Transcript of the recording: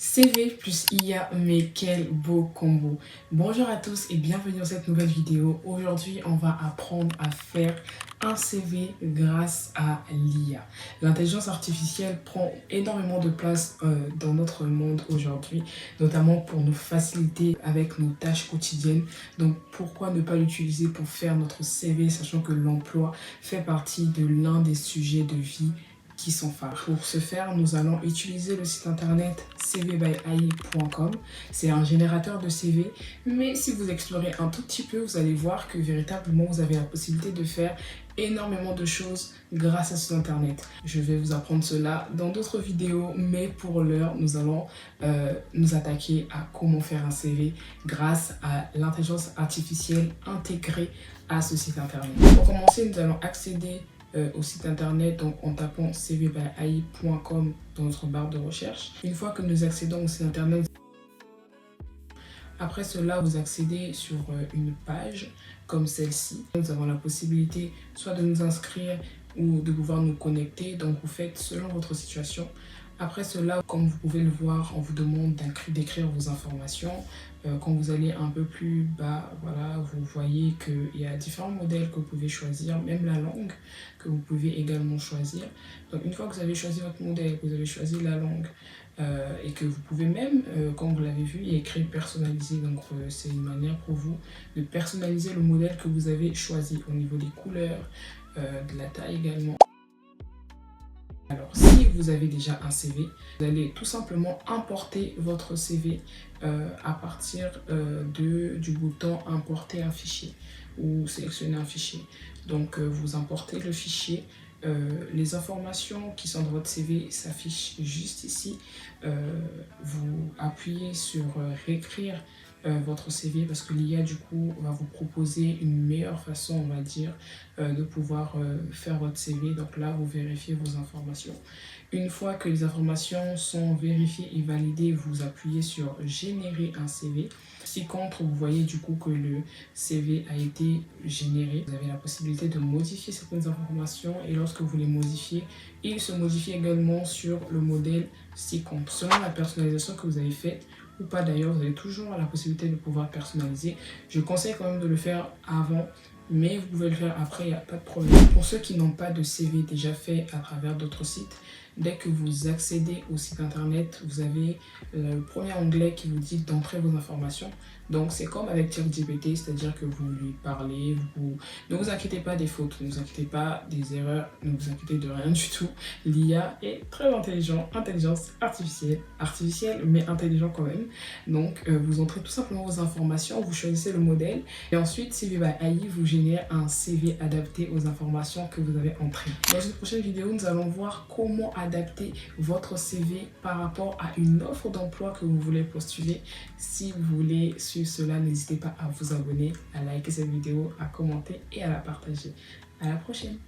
CV plus IA, mais quel beau combo! Bonjour à tous et bienvenue dans cette nouvelle vidéo. Aujourd'hui, on va apprendre à faire un CV grâce à l'IA. L'intelligence artificielle prend énormément de place dans notre monde aujourd'hui, notamment pour nous faciliter avec nos tâches quotidiennes. Donc, pourquoi ne pas l'utiliser pour faire notre CV, sachant que l'emploi fait partie de l'un des sujets de vie qui sont phares. Pour ce faire, nous allons utiliser le site internet cvbyai.com. C'est un générateur de CV, mais si vous explorez un tout petit peu, vous allez voir que véritablement, vous avez la possibilité de faire énormément de choses grâce à ce site internet. Je vais vous apprendre cela dans d'autres vidéos, mais pour l'heure, nous allons nous attaquer à comment faire un CV grâce à l'intelligence artificielle intégrée à ce site internet. Pour commencer, nous allons accéder au site internet donc en tapant cvbyai.com dans notre barre de recherche. Une fois que nous accédons au site internet, après cela, vous accédez sur une page comme celle-ci. Nous avons la possibilité soit de nous inscrire ou de pouvoir nous connecter. Donc vous faites selon votre situation. Après cela, comme vous pouvez le voir, on vous demande d'écrire vos informations. Quand vous allez un peu plus bas, voilà, vous voyez qu'il y a différents modèles que vous pouvez choisir, même la langue que vous pouvez également choisir. Donc une fois que vous avez choisi votre modèle, que vous avez choisi la langue, et que vous pouvez même, comme vous l'avez vu, il y a écrit personnalisé. Donc c'est une manière pour vous de personnaliser le modèle que vous avez choisi au niveau des couleurs, de la taille également. Alors, si vous avez déjà un CV, vous allez tout simplement importer votre CV à partir du bouton importer un fichier ou sélectionner un fichier. Donc, vous importez le fichier. Les informations qui sont dans votre CV s'affichent juste ici. Vous appuyez sur réécrire votre CV parce que l'IA du coup va vous proposer une meilleure façon, on va dire, de pouvoir faire votre CV. Donc là, vous vérifiez vos informations. Une fois que les informations sont vérifiées et validées, vous appuyez sur générer un CV. Ci-contre, vous voyez du coup que le CV a été généré. Vous avez la possibilité de modifier certaines informations et lorsque vous les modifiez, il se modifie également sur le modèle ci-contre. Selon la personnalisation que vous avez faite, ou pas d'ailleurs, vous avez toujours la possibilité de pouvoir personnaliser. Je conseille quand même de le faire avant, mais vous pouvez le faire après, il n'y a pas de problème. Pour ceux qui n'ont pas de CV déjà fait à travers d'autres sites, dès que vous accédez au site internet, vous avez le premier onglet qui vous dit d'entrer vos informations. Donc c'est comme avec ChatGPT, c'est-à-dire que vous lui parlez, ne vous inquiétez pas des fautes, ne vous inquiétez pas des erreurs, ne vous inquiétez de rien du tout. L'IA est très intelligent, intelligence artificielle mais intelligent quand même. Donc vous entrez tout simplement vos informations, vous choisissez le modèle et ensuite cvbyai vous génère un CV adapté aux informations que vous avez entrées. Dans une prochaine vidéo, nous allons voir comment adapter votre CV par rapport à une offre d'emploi que vous voulez postuler. Si vous voulez suivre cela, n'hésitez pas à vous abonner, à liker cette vidéo, à commenter et à la partager. À la prochaine!